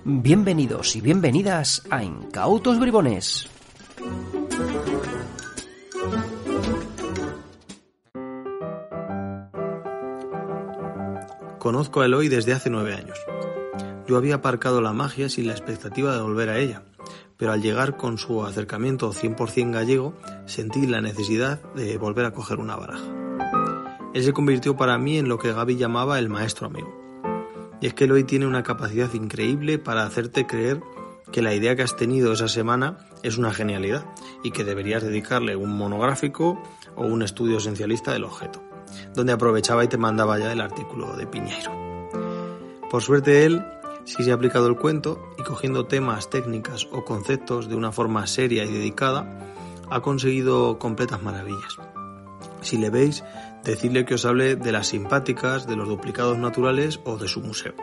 Bienvenidos y bienvenidas a Incautos Bribones. Conozco a Eloy desde hace 9 años. Yo había aparcado la magia sin la expectativa de volver a ella, pero al llegar con su acercamiento 100% gallego, sentí la necesidad de volver a coger una baraja. Él se convirtió para mí en lo que Gaby llamaba el maestro amigo. Y es que Eloy tiene una capacidad increíble para hacerte creer que la idea que has tenido esa semana es una genialidad y que deberías dedicarle un monográfico o un estudio esencialista del objeto, donde aprovechaba y te mandaba ya el artículo de Piñeiro. Por suerte él sí se ha aplicado el cuento y cogiendo temas, técnicas o conceptos de una forma seria y dedicada, ha conseguido completas maravillas. Si le veis, decidle que os hable de las simpáticas, de los duplicados naturales o de su museo.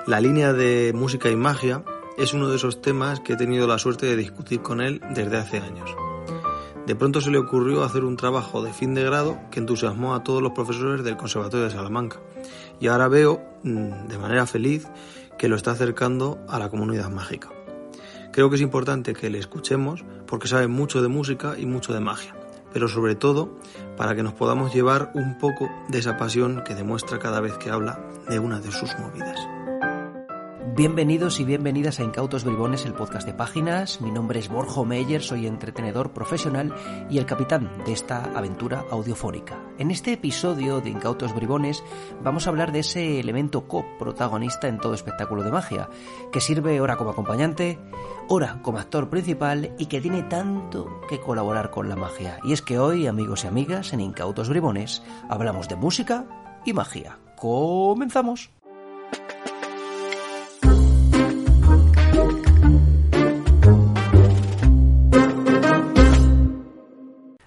La línea de música y magia es uno de esos temas que he tenido la suerte de discutir con él desde hace años. De pronto se le ocurrió hacer un trabajo de fin de grado que entusiasmó a todos los profesores del Conservatorio de Salamanca. Y ahora veo, de manera feliz, que lo está acercando a la comunidad mágica. Creo que es importante que le escuchemos porque sabe mucho de música y mucho de magia, pero sobre todo para que nos podamos llevar un poco de esa pasión que demuestra cada vez que habla de una de sus movidas. Bienvenidos y bienvenidas a Incautos Bribones, el podcast de Páginas. Mi nombre es Borjo Meyer, soy entretenedor profesional y el capitán de esta aventura audiofónica. En este episodio de Incautos Bribones vamos a hablar de ese elemento coprotagonista en todo espectáculo de magia, que sirve ora como acompañante, ora como actor principal y que tiene tanto que colaborar con la magia. Y es que hoy, amigos y amigas, en Incautos Bribones hablamos de música y magia. ¡Comenzamos!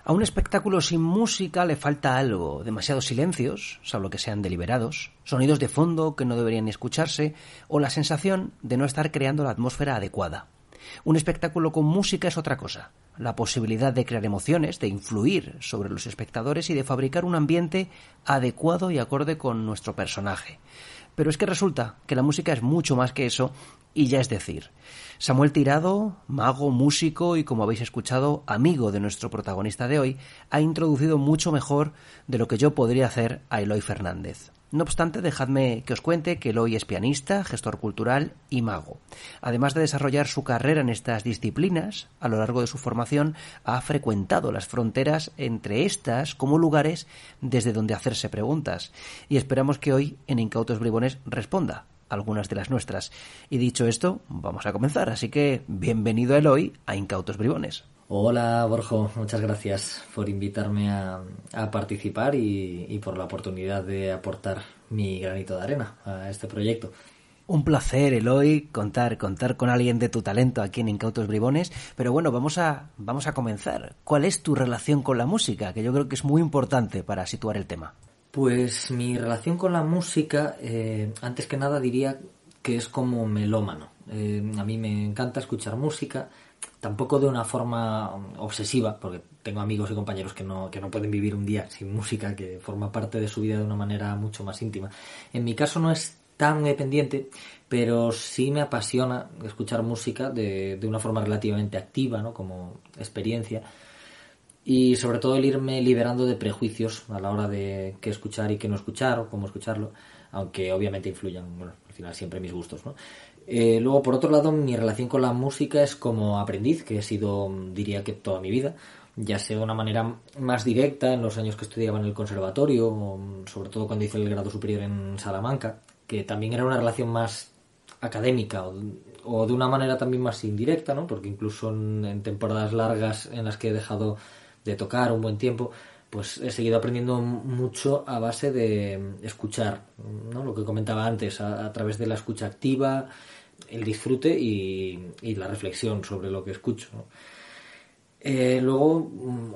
A un espectáculo sin música le falta algo, demasiados silencios, salvo que sean deliberados, sonidos de fondo que no deberían escucharse o la sensación de no estar creando la atmósfera adecuada. Un espectáculo con música es otra cosa, la posibilidad de crear emociones, de influir sobre los espectadores y de fabricar un ambiente adecuado y acorde con nuestro personaje. Pero es que resulta que la música es mucho más que eso y ya es decir, Samuel Tirado, mago, músico y, como habéis escuchado, amigo de nuestro protagonista de hoy, ha introducido mucho mejor de lo que yo podría hacer a Eloy Fernández. No obstante, dejadme que os cuente que Eloy es pianista, gestor cultural y mago. Además de desarrollar su carrera en estas disciplinas, a lo largo de su formación ha frecuentado las fronteras entre estas como lugares desde donde hacerse preguntas. Y esperamos que hoy en Incautos Bribones responda algunas de las nuestras. Y dicho esto, vamos a comenzar. Así que bienvenido Eloy a Incautos Bribones. Hola Borjo, muchas gracias por invitarme a participar y por la oportunidad de aportar mi granito de arena a este proyecto. Un placer, Eloy, contar con alguien de tu talento aquí en Incautos Bribones. Pero bueno, vamos a comenzar. ¿Cuál es tu relación con la música? Que yo creo que es muy importante para situar el tema. Pues mi relación con la música, antes que nada diría que es como melómano. A mí me encanta escuchar música, tampoco de una forma obsesiva, porque tengo amigos y compañeros que no pueden vivir un día sin música, que forma parte de su vida de una manera mucho más íntima. En mi caso no es tan dependiente, pero sí me apasiona escuchar música de una forma relativamente activa, ¿no? Como experiencia. Y sobre todo el irme liberando de prejuicios a la hora de qué escuchar y qué no escuchar o cómo escucharlo, aunque obviamente influyan, bueno, al final siempre mis gustos, ¿no? Luego, por otro lado, mi relación con la música es como aprendiz, que he sido, diría que toda mi vida, ya sea de una manera más directa en los años que estudiaba en el conservatorio, o sobre todo cuando hice el grado superior en Salamanca, que también era una relación más académica o de una manera también más indirecta, ¿no? Porque incluso en temporadas largas en las que he dejado de tocar un buen tiempo, pues he seguido aprendiendo mucho a base de escuchar, ¿no? Lo que comentaba antes, a través de la escucha activa, el disfrute y la reflexión sobre lo que escucho, ¿no? Luego,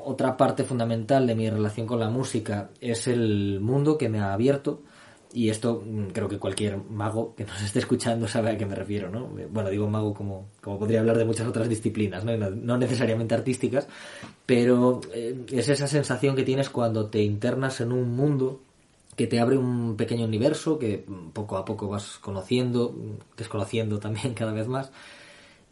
otra parte fundamental de mi relación con la música es el mundo que me ha abierto Y esto creo que cualquier mago que nos esté escuchando sabe a qué me refiero, ¿no? Bueno, digo mago como podría hablar de muchas otras disciplinas, ¿no? No necesariamente artísticas, pero es esa sensación que tienes cuando te internas en un mundo que te abre un pequeño universo que poco a poco vas conociendo, desconociendo también cada vez más,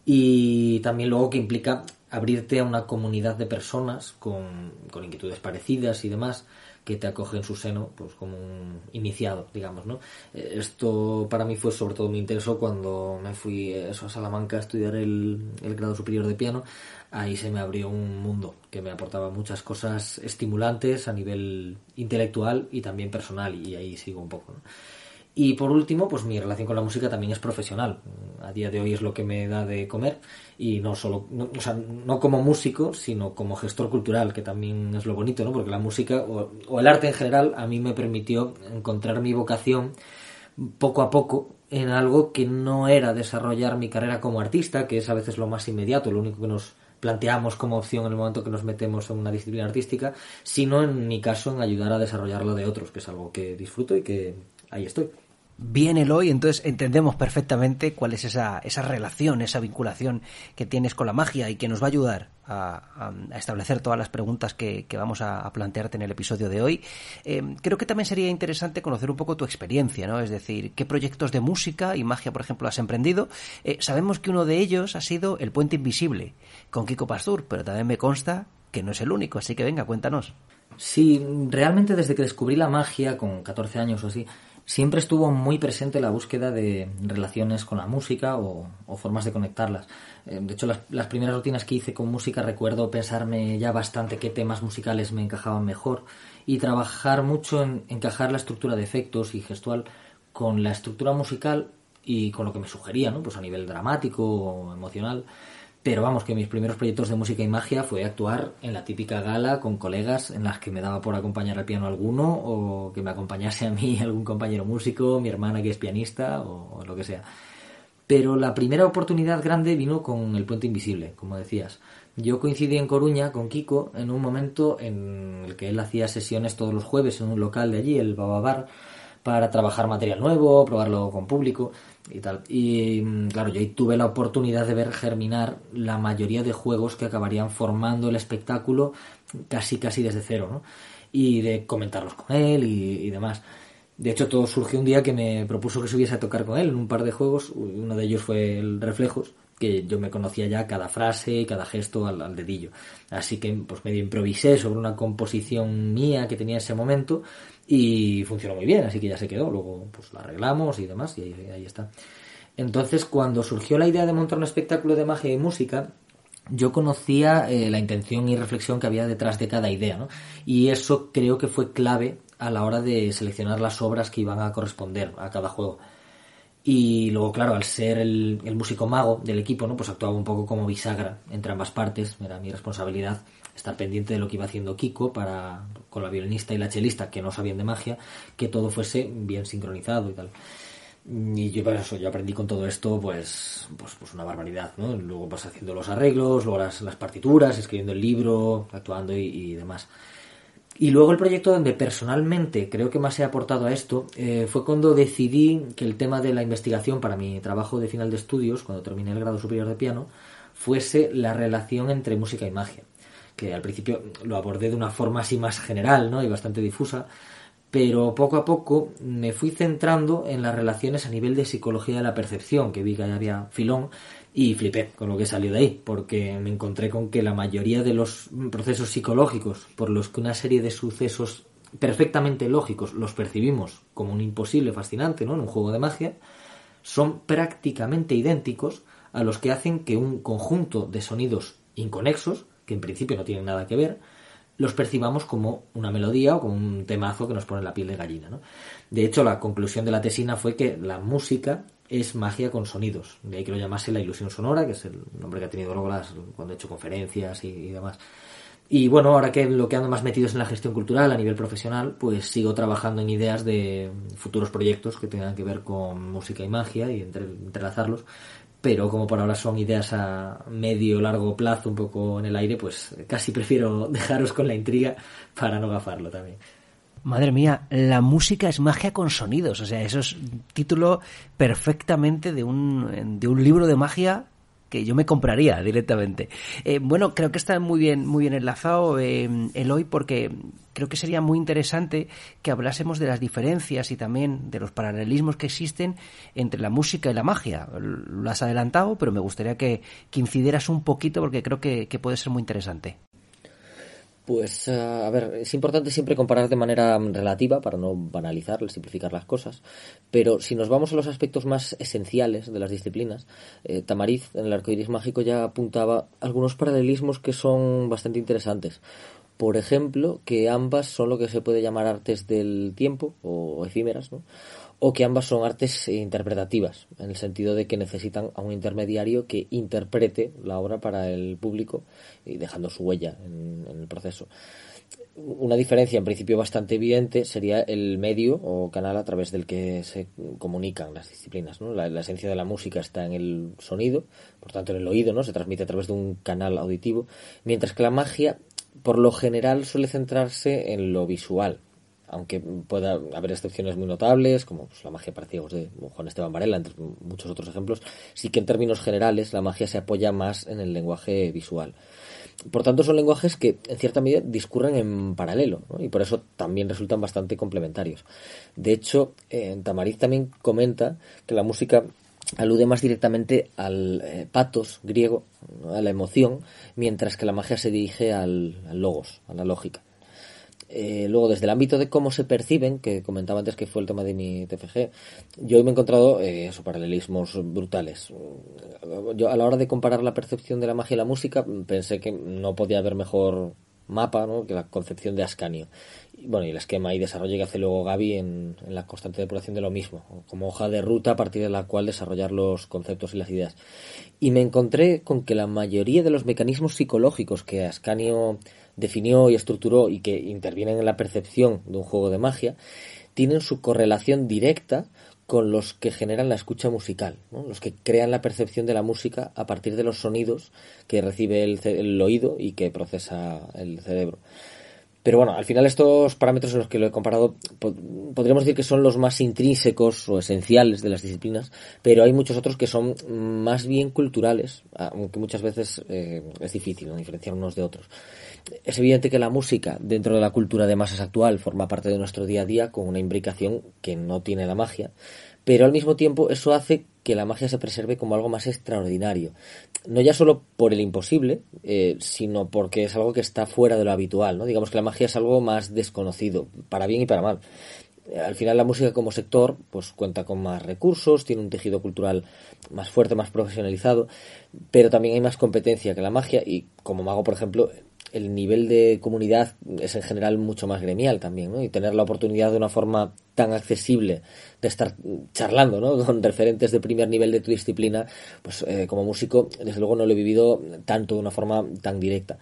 y también luego que implica abrirte a una comunidad de personas con inquietudes parecidas y demás, que te acoge en su seno, pues como un iniciado, digamos, ¿no? Esto para mí fue sobre todo muy intenso cuando me fui a Salamanca a estudiar el grado superior de piano. Ahí se me abrió un mundo que me aportaba muchas cosas estimulantes a nivel intelectual y también personal, y ahí sigo un poco, ¿no? Y por último, pues mi relación con la música también es profesional. A día de hoy es lo que me da de comer, y no solo, no como músico, sino como gestor cultural, que también es lo bonito, ¿no? Porque la música o el arte en general a mí me permitió encontrar mi vocación poco a poco en algo que no era desarrollar mi carrera como artista, que es a veces lo más inmediato, lo único que nos planteamos como opción en el momento que nos metemos en una disciplina artística, sino en mi caso en ayudar a desarrollarlo de otros, que es algo que disfruto y que ahí estoy. Bien, Eloy, entonces entendemos perfectamente cuál es esa relación, esa vinculación que tienes con la magia y que nos va a ayudar a establecer todas las preguntas que vamos a plantearte en el episodio de hoy. Creo que también sería interesante conocer un poco tu experiencia, ¿no? Es decir, qué proyectos de música y magia, por ejemplo, has emprendido. Sabemos que uno de ellos ha sido El Puente Invisible, con Kiko Pastur, pero también me consta que no es el único, así que venga, cuéntanos. Sí, realmente desde que descubrí la magia, con 14 años o así, siempre estuvo muy presente la búsqueda de relaciones con la música o formas de conectarlas. De hecho, las primeras rutinas que hice con música recuerdo pensarme ya bastante qué temas musicales me encajaban mejor y trabajar mucho en encajar la estructura de efectos y gestual con la estructura musical y con lo que me sugería, ¿no? Pues a nivel dramático o emocional. Pero vamos, que mis primeros proyectos de música y magia fue actuar en la típica gala con colegas en las que me daba por acompañar al piano a alguno, o que me acompañase a mí algún compañero músico, mi hermana que es pianista o lo que sea. Pero la primera oportunidad grande vino con El Puente Invisible, como decías. Yo coincidí en Coruña con Kiko en un momento en el que él hacía sesiones todos los jueves en un local de allí, el Baba Bar, para trabajar material nuevo, probarlo con público y tal. Y claro, yo ahí tuve la oportunidad de ver germinar la mayoría de juegos que acabarían formando el espectáculo casi desde cero, ¿no? Y de comentarlos con él y demás. De hecho, todo surgió un día que me propuso que subiese a tocar con él en un par de juegos. Uno de ellos fue el Reflejos, que yo me conocía ya cada frase y cada gesto al dedillo. Así que pues medio improvisé sobre una composición mía que tenía en ese momento y funcionó muy bien, así que ya se quedó. Luego pues la arreglamos y demás, y ahí está. Entonces, cuando surgió la idea de montar un espectáculo de magia y música, yo conocía la intención y reflexión que había detrás de cada idea, ¿no? Y eso creo que fue clave a la hora de seleccionar las obras que iban a corresponder a cada juego. Y luego, claro, al ser el músico mago del equipo, ¿no? Pues actuaba un poco como bisagra entre ambas partes. Era mi responsabilidad estar pendiente de lo que iba haciendo Kiko para, con la violinista y la chelista, que no sabían de magia, que todo fuese bien sincronizado y tal. Y yo, pues eso, yo aprendí con todo esto pues una barbaridad, ¿no? Luego vas haciendo los arreglos, luego las partituras, escribiendo el libro, actuando y demás. Y luego el proyecto donde personalmente creo que más he aportado a esto fue cuando decidí que el tema de la investigación para mi trabajo de final de estudios, cuando terminé el grado superior de piano, fuese la relación entre música y magia. Que al principio lo abordé de una forma así más general, ¿no? Y bastante difusa, pero poco a poco me fui centrando en las relaciones a nivel de psicología de la percepción, que vi que había filón, y flipé con lo que salió de ahí, porque me encontré con que la mayoría de los procesos psicológicos por los que una serie de sucesos perfectamente lógicos los percibimos como un imposible fascinante, ¿no? En un juego de magia, son prácticamente idénticos a los que hacen que un conjunto de sonidos inconexos, que en principio no tienen nada que ver, los percibamos como una melodía o como un temazo que nos pone la piel de gallina, ¿no? De hecho, la conclusión de la tesina fue que la música es magia con sonidos. De ahí que lo llamase la ilusión sonora, que es el nombre que ha tenido luego cuando he hecho conferencias y demás. Y bueno, ahora que lo que ando más metidos en la gestión cultural a nivel profesional, pues sigo trabajando en ideas de futuros proyectos que tengan que ver con música y magia y entrelazarlos. Pero como por ahora son ideas a medio largo plazo, un poco en el aire, pues casi prefiero dejaros con la intriga para no gafarlo también. Madre mía, la música es magia con sonidos. O sea, eso es un título perfectamente de un libro de magia que yo me compraría directamente. Bueno, creo que está muy bien enlazado, Eloy, porque creo que sería muy interesante que hablásemos de las diferencias y también de los paralelismos que existen entre la música y la magia. Lo has adelantado, pero me gustaría que incidieras un poquito porque creo que puede ser muy interesante. Pues, a ver, es importante siempre comparar de manera relativa para no banalizar, simplificar las cosas, pero si nos vamos a los aspectos más esenciales de las disciplinas, Tamariz en el Arcoiris Mágico ya apuntaba algunos paralelismos que son bastante interesantes. Por ejemplo, que ambas son lo que se puede llamar artes del tiempo o efímeras, ¿no? O que ambas son artes interpretativas, en el sentido de que necesitan a un intermediario que interprete la obra para el público y dejando su huella en el proceso. Una diferencia en principio bastante evidente sería el medio o canal a través del que se comunican las disciplinas, ¿no? La esencia de la música está en el sonido, por tanto en el oído, ¿no? Se transmite a través de un canal auditivo, mientras que la magia por lo general suele centrarse en lo visual, aunque pueda haber excepciones muy notables, como pues, la magia para ciegos de Juan Esteban Varela, entre muchos otros ejemplos. Sí que en términos generales la magia se apoya más en el lenguaje visual. Por tanto, son lenguajes que en cierta medida discurren en paralelo, ¿no? Y por eso también resultan bastante complementarios. De hecho, Tamariz también comenta que la música alude más directamente al patos griego, ¿no? A la emoción, mientras que la magia se dirige al logos, a la lógica. Luego, desde el ámbito de cómo se perciben, que comentaba antes que fue el tema de mi TFG, yo me he encontrado paralelismos brutales. Yo, a la hora de comparar la percepción de la magia y la música, pensé que no podía haber mejor mapa, ¿no?, que la concepción de Ascanio. Y, bueno, y el esquema y desarrollo que hace luego Gaby en la constante depuración de lo mismo, como hoja de ruta a partir de la cual desarrollar los conceptos y las ideas. Y me encontré con que la mayoría de los mecanismos psicológicos que Ascanio definió y estructuró y que intervienen en la percepción de un juego de magia tienen su correlación directa con los que generan la escucha musical, ¿no? Los que crean la percepción de la música a partir de los sonidos que recibe el oído y que procesa el cerebro. Pero bueno, al final estos parámetros en los que lo he comparado podríamos decir que son los más intrínsecos o esenciales de las disciplinas, pero hay muchos otros que son más bien culturales, aunque muchas veces es difícil, ¿no?, diferenciar unos de otros. Es evidente que la música dentro de la cultura de masas actual forma parte de nuestro día a día con una imbricación que no tiene la magia, pero al mismo tiempo eso hace que la magia se preserve como algo más extraordinario. No ya solo por el imposible, sino porque es algo que está fuera de lo habitual, ¿no? Digamos que la magia es algo más desconocido, para bien y para mal. Al final la música como sector pues cuenta con más recursos, tiene un tejido cultural más fuerte, más profesionalizado, pero también hay más competencia que la magia y como mago, por ejemplo, el nivel de comunidad es en general mucho más gremial también, ¿no? Y tener la oportunidad de una forma tan accesible de estar charlando, ¿no?, con referentes de primer nivel de tu disciplina, pues como músico desde luego no lo he vivido tanto de una forma tan directa.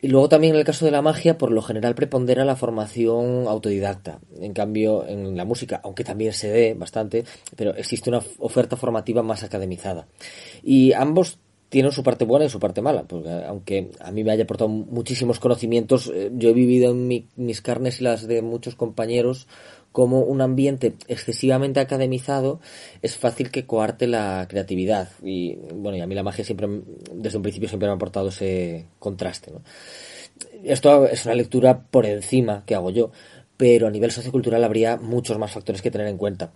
Y luego también en el caso de la magia, por lo general prepondera la formación autodidacta. En cambio, en la música, aunque también se dé bastante, pero existe una oferta formativa más academizada. Y ambos tienen su parte buena y su parte mala, porque aunque a mí me haya aportado muchísimos conocimientos, yo he vivido en mis carnes y las de muchos compañeros como un ambiente excesivamente academizado es fácil que coarte la creatividad. Y bueno, y a mí la magia siempre, desde un principio, siempre me ha aportado ese contraste, ¿no? Esto es una lectura por encima que hago yo, pero a nivel sociocultural habría muchos más factores que tener en cuenta.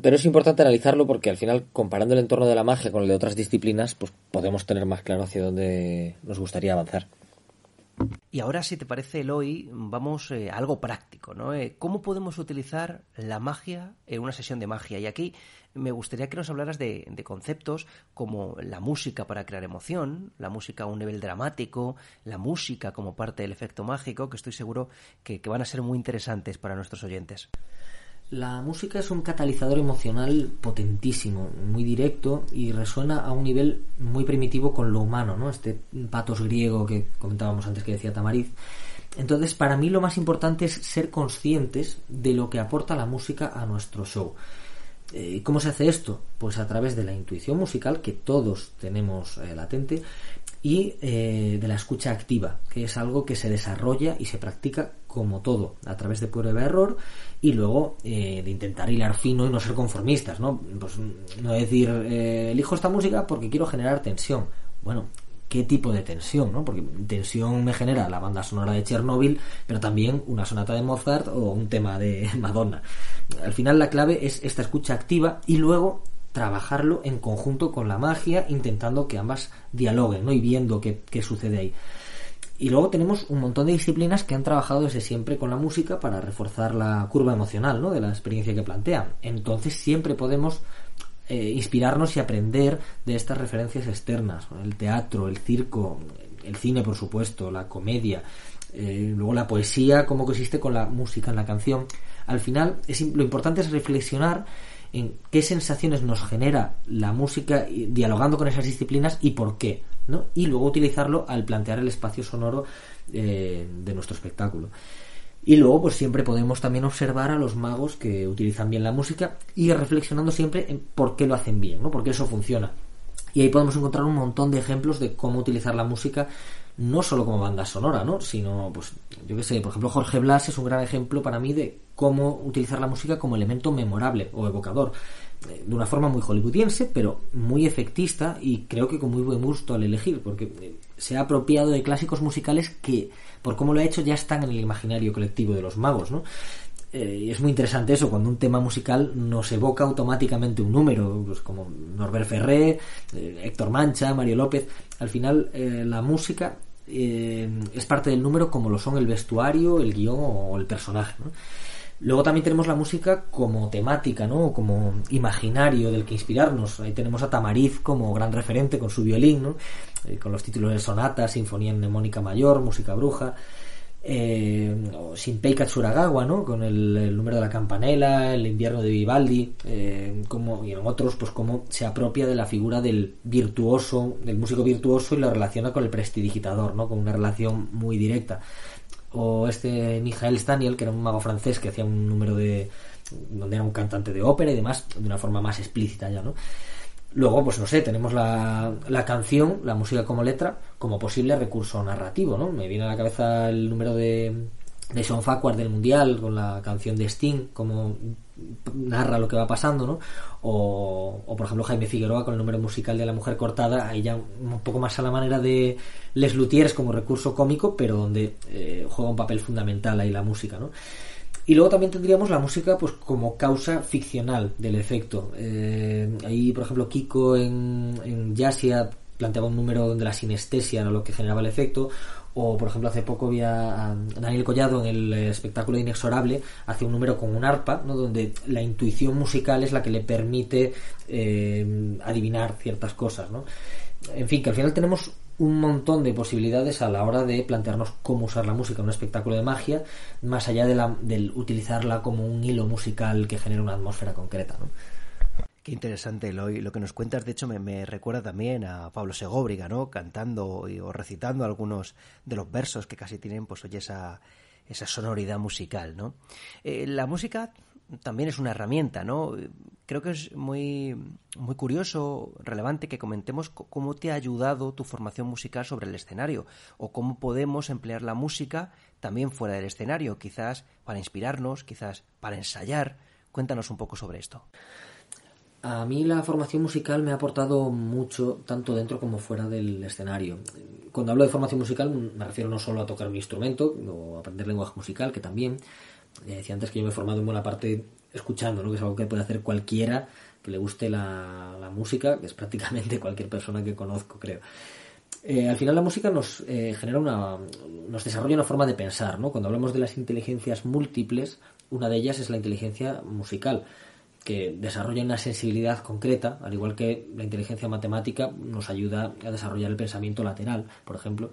Pero es importante analizarlo porque al final, comparando el entorno de la magia con el de otras disciplinas, pues podemos tener más claro hacia dónde nos gustaría avanzar. Y ahora, si te parece, Eloy, vamos a algo práctico, ¿no? ¿Cómo podemos utilizar la magia en una sesión de magia? Y aquí me gustaría que nos hablaras de conceptos como la música para crear emoción, la música a un nivel dramático, la música como parte del efecto mágico, que estoy seguro que van a ser muy interesantes para nuestros oyentes. La música es un catalizador emocional potentísimo, muy directo y resuena a un nivel muy primitivo con lo humano, ¿no? Este patos griego que comentábamos antes que decía Tamariz. Entonces, para mí lo más importante es ser conscientes de lo que aporta la música a nuestro show. ¿Cómo se hace esto? Pues a través de la intuición musical, que todos tenemos latente, y de la escucha activa, que es algo que se desarrolla y se practica como todo, a través de prueba y error, y luego de intentar hilar fino y no ser conformistas, ¿no? Pues no decir, elijo esta música porque quiero generar tensión. Bueno, ¿qué tipo de tensión, no? Porque tensión me genera la banda sonora de Chernobyl, pero también una sonata de Mozart o un tema de Madonna. Al final la clave es esta escucha activa y luego trabajarlo en conjunto con la magia, intentando que ambas dialoguen, ¿no? Y viendo qué sucede ahí. Y luego tenemos un montón de disciplinas que han trabajado desde siempre con la música para reforzar la curva emocional, ¿no? De la experiencia que plantean. Entonces siempre podemos inspirarnos y aprender de estas referencias externas, ¿no? El teatro, el circo, el cine, por supuesto, la comedia, luego la poesía, cómo coexiste con la música en la canción. Al final lo importante es reflexionar en qué sensaciones nos genera la música dialogando con esas disciplinas y por qué, ¿no? Y luego utilizarlo al plantear el espacio sonoro de nuestro espectáculo. Y luego pues siempre podemos también observar a los magos que utilizan bien la música y reflexionando siempre en por qué lo hacen bien, ¿no? Por qué eso funciona. Y ahí podemos encontrar un montón de ejemplos de cómo utilizar la música no solo como banda sonora, ¿no? Sino, pues, yo qué sé, por ejemplo, Jorge Blas es un gran ejemplo para mí de cómo utilizar la música como elemento memorable o evocador, de una forma muy hollywoodiense, pero muy efectista y creo que con muy buen gusto al elegir, porque se ha apropiado de clásicos musicales que, por cómo lo ha hecho, ya están en el imaginario colectivo de los magos, ¿no? Y es muy interesante eso, cuando un tema musical nos evoca automáticamente un número, pues como Norbert Ferré, Héctor Mancha, Mario López. Al final la música es parte del número, como lo son el vestuario, el guión o el personaje, ¿no? Luego también tenemos la música como temática, ¿no? Como imaginario del que inspirarnos. Ahí tenemos a Tamariz como gran referente con su violín, ¿no? Con los títulos de sonata, sinfonía mnemónica mayor, música bruja. Shinpei Katsuragawa, ¿no? Con el número de la campanela, el invierno de Vivaldi, y en otros, pues cómo se apropia de la figura del virtuoso, del músico virtuoso, y lo relaciona con el prestidigitador, ¿no? Con una relación muy directa. O Michael Staniel, que era un mago francés que hacía un número donde era un cantante de ópera y demás, de una forma más explícita ya, ¿no? Luego, pues no sé, tenemos la canción, la música como letra, como posible recurso narrativo, ¿no? Me viene a la cabeza el número de Sean Farquhar del Mundial, con la canción de Sting, como narra lo que va pasando, ¿no? O por ejemplo Jaime Figueroa con el número musical de La Mujer Cortada, ahí ya un poco más a la manera de Les Luthiers como recurso cómico, pero donde juega un papel fundamental ahí la música, ¿no? Y luego también tendríamos la música pues como causa ficcional del efecto. Ahí, por ejemplo, Kiko en Yasia planteaba un número donde la sinestesia era lo que generaba el efecto. O, por ejemplo, hace poco vi a Daniel Collado en el espectáculo Inexorable, hace un número con un arpa, ¿no? Donde la intuición musical es la que le permite adivinar ciertas cosas, ¿no? En fin, que al final tenemos un montón de posibilidades a la hora de plantearnos cómo usar la música en un espectáculo de magia, más allá del utilizarla como un hilo musical que genera una atmósfera concreta, ¿no? Qué interesante, Eloy. Lo que nos cuentas, de hecho, me recuerda también a Pablo Segóbriga, ¿no? Cantando o recitando algunos de los versos que casi tienen, pues, oye, esa sonoridad musical, ¿no? La música también es una herramienta, ¿no? Creo que es muy, muy curioso, relevante que comentemos cómo te ha ayudado tu formación musical sobre el escenario o cómo podemos emplear la música también fuera del escenario, quizás para inspirarnos, quizás para ensayar. Cuéntanos un poco sobre esto. A mí la formación musical me ha aportado mucho, tanto dentro como fuera del escenario. Cuando hablo de formación musical me refiero no solo a tocar un instrumento o aprender lenguaje musical, que también. Decía antes que yo me he formado en buena parte escuchando, ¿no? Que es algo que puede hacer cualquiera que le guste la música, que es prácticamente cualquier persona que conozco, creo. Al final la música nos nos desarrolla una forma de pensar, ¿no? Cuando hablamos de las inteligencias múltiples, una de ellas es la inteligencia musical, que desarrolla una sensibilidad concreta, al igual que la inteligencia matemática nos ayuda a desarrollar el pensamiento lateral, por ejemplo.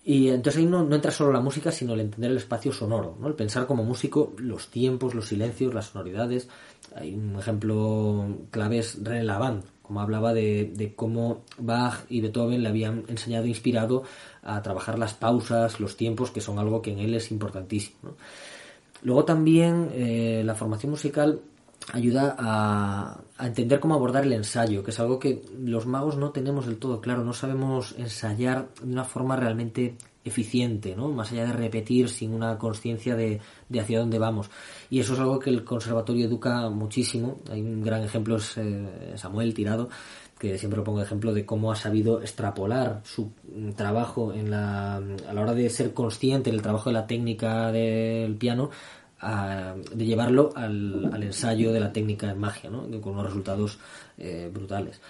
Y entonces ahí no entra solo la música, sino el entender el espacio sonoro, ¿no? El pensar como músico los tiempos, los silencios, las sonoridades. Hay un ejemplo clave es René Lavand, como hablaba de cómo Bach y Beethoven le habían enseñado, inspirado a trabajar las pausas, los tiempos, que son algo que en él es importantísimo, ¿no? Luego también la formación musical ayuda a entender cómo abordar el ensayo, que es algo que los magos no tenemos del todo claro, no sabemos ensayar de una forma realmente eficiente, ¿no? Más allá de repetir sin una conciencia de hacia dónde vamos. Y eso es algo que el conservatorio educa muchísimo. Hay un gran ejemplo, es Samuel Tirado, que siempre lo pongo de ejemplo de cómo ha sabido extrapolar su trabajo a la hora de ser consciente del trabajo de la técnica del piano, de llevarlo al ensayo de la técnica en magia, ¿no? Con unos resultados brutales.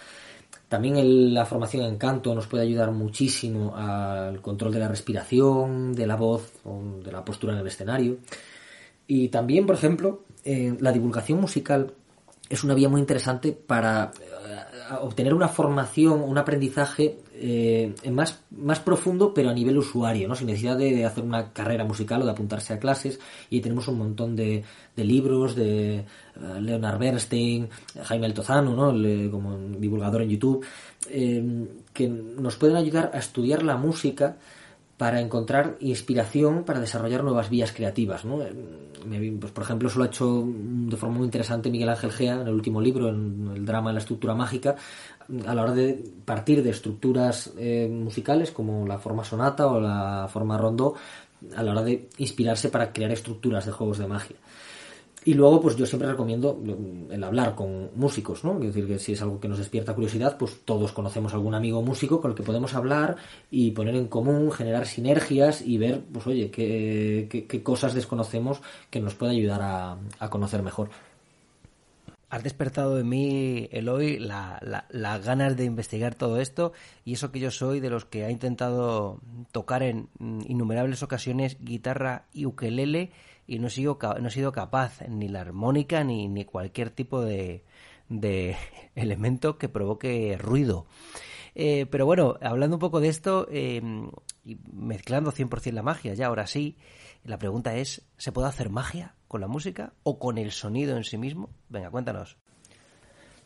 También la formación en canto nos puede ayudar muchísimo al control de la respiración, de la voz o de la postura en el escenario. Y también, por ejemplo, la divulgación musical es una vía muy interesante para obtener una formación, un aprendizaje más profundo, pero a nivel usuario, ¿no? Sin necesidad de hacer una carrera musical o de apuntarse a clases. Y tenemos un montón de libros de Leonard Bernstein, Jaime Altozano, ¿no? Como divulgador en YouTube, que nos pueden ayudar a estudiar la música para encontrar inspiración para desarrollar nuevas vías creativas, ¿no? Pues, por ejemplo, eso lo ha hecho de forma muy interesante Miguel Ángel Gea en el último libro, en el drama de la estructura mágica, a la hora de partir de estructuras musicales como la forma sonata o la forma rondó, a la hora de inspirarse para crear estructuras de juegos de magia. Y luego, pues yo siempre recomiendo el hablar con músicos, ¿no? Es decir, que si es algo que nos despierta curiosidad, pues todos conocemos algún amigo músico con el que podemos hablar y poner en común, generar sinergias y ver, pues oye, qué cosas desconocemos que nos puede ayudar a conocer mejor. Has despertado en mí, Eloy, las ganas de investigar todo esto, y eso que yo soy de los que ha intentado tocar en innumerables ocasiones guitarra y ukelele, y no he sido capaz ni la armónica ni cualquier tipo de elemento que provoque ruido. Pero bueno, hablando un poco de esto y mezclando 100% la magia, ya ahora sí, la pregunta es, ¿se puede hacer magia con la música o con el sonido en sí mismo? Venga, cuéntanos.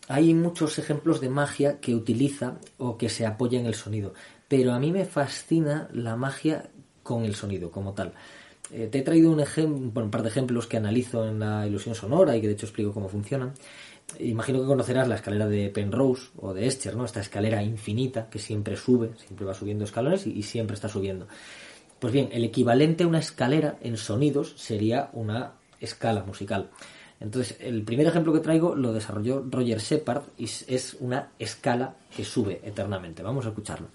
Hay muchos ejemplos de magia que utiliza o que se apoya en el sonido, pero a mí me fascina la magia con el sonido como tal. Te he traído un par de ejemplos que analizo en la ilusión sonora y que de hecho explico cómo funcionan. Imagino que conocerás la escalera de Penrose o de Escher, ¿no? Esta escalera infinita que siempre sube, siempre va subiendo escalones y siempre está subiendo. Pues bien, el equivalente a una escalera en sonidos sería una escala musical. Entonces, el primer ejemplo que traigo lo desarrolló Roger Shepard y es una escala que sube eternamente. Vamos a escucharlo.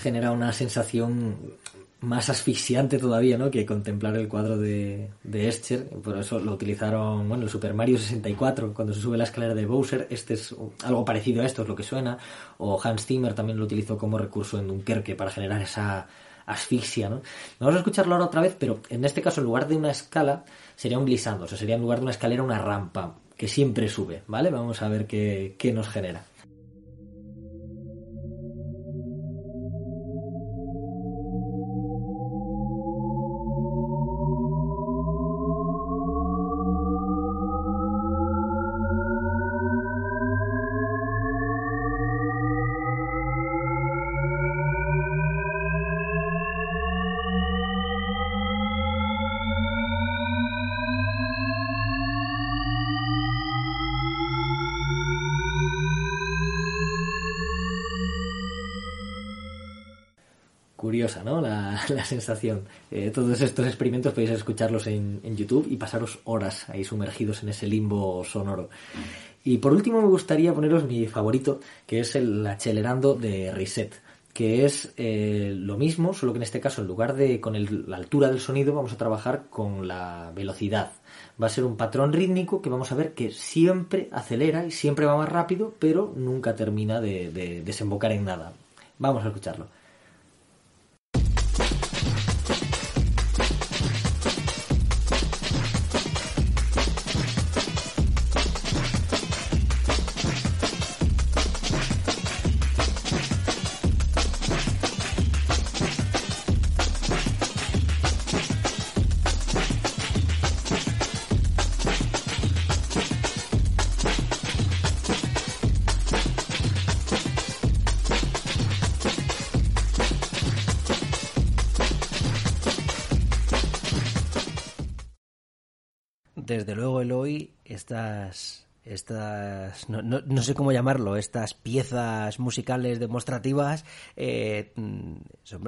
Genera una sensación más asfixiante todavía, ¿no?, que contemplar el cuadro de Escher. Por eso lo utilizaron, el Super Mario 64, cuando se sube la escalera de Bowser. Este es algo parecido a esto, es lo que suena. O Hans Zimmer también lo utilizó como recurso en Dunkerque para generar esa asfixia, ¿no? Vamos a escucharlo ahora otra vez, pero en este caso en lugar de una escala sería un glissando, o sea, sería en lugar de una escalera una rampa que siempre sube, ¿vale? Vamos a ver qué nos genera. Curiosa, ¿no? La sensación. Todos estos experimentos podéis escucharlos en YouTube y pasaros horas ahí sumergidos en ese limbo sonoro. Y por último me gustaría poneros mi favorito, que es el Accelerando de Risset, que es lo mismo, solo que en este caso en lugar de con la altura del sonido vamos a trabajar con la velocidad. Va a ser un patrón rítmico que vamos a ver que siempre acelera y siempre va más rápido, pero nunca termina de desembocar en nada. Vamos a escucharlo. Desde luego, Eloy, no sé cómo llamarlo, estas piezas musicales demostrativas son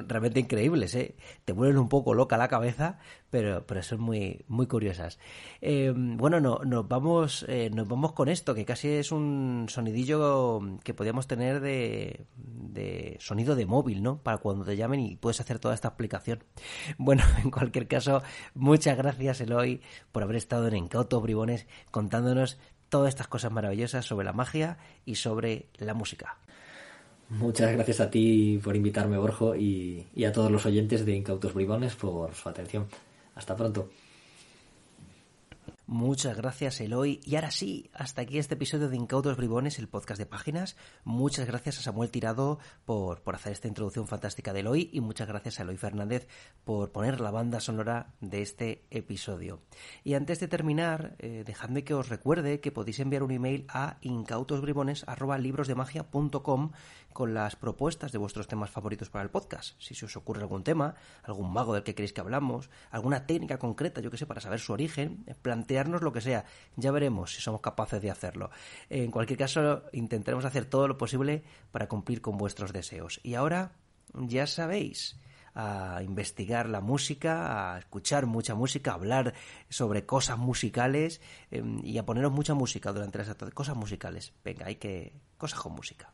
realmente increíbles, ¿eh? Te vuelven un poco loca la cabeza, pero son muy, muy curiosas. Bueno, nos vamos con esto, que casi es un sonidillo que podríamos tener de sonido de móvil, ¿no? Para cuando te llamen y puedes hacer toda esta aplicación. Bueno, en cualquier caso, muchas gracias, Eloy, por haber estado en Incautos Bribones contándonos todas estas cosas maravillosas sobre la magia y sobre la música. Muchas gracias a ti por invitarme, Borjo, y a todos los oyentes de Incautos Bribones por su atención. Hasta pronto. Muchas gracias, Eloy. Y ahora sí, hasta aquí este episodio de Incautos Bribones, el podcast de Páginas. Muchas gracias a Samuel Tirado por hacer esta introducción fantástica de Eloy, y muchas gracias a Eloy Fernández por poner la banda sonora de este episodio. Y antes de terminar, dejadme que os recuerde que podéis enviar un email a incautosbribones@librosdemagia.com con las propuestas de vuestros temas favoritos para el podcast. Si se os ocurre algún tema, algún mago del que queréis que hablamos, alguna técnica concreta, yo que sé, para saber su origen, plantearnos lo que sea. Ya veremos si somos capaces de hacerlo. En cualquier caso, intentaremos hacer todo lo posible para cumplir con vuestros deseos. Y ahora, ya sabéis, a investigar la música, a escuchar mucha música, a hablar sobre cosas musicales y a poneros mucha música durante las cosas musicales. Venga, hay que... cosas con música.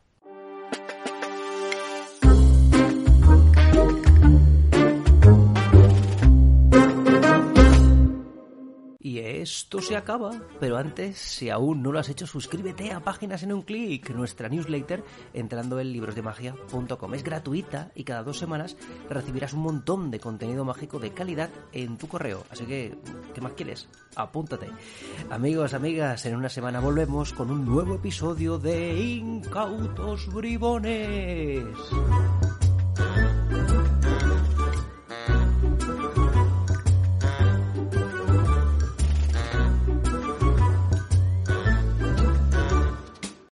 Y esto se acaba, pero antes, si aún no lo has hecho, suscríbete a Páginas en un clic, nuestra newsletter, entrando en librosdemagia.com. Es gratuita y cada 2 semanas recibirás un montón de contenido mágico de calidad en tu correo. Así que, ¿qué más quieres? Apúntate. Amigos, amigas, en una semana volvemos con un nuevo episodio de Incautos Bribones.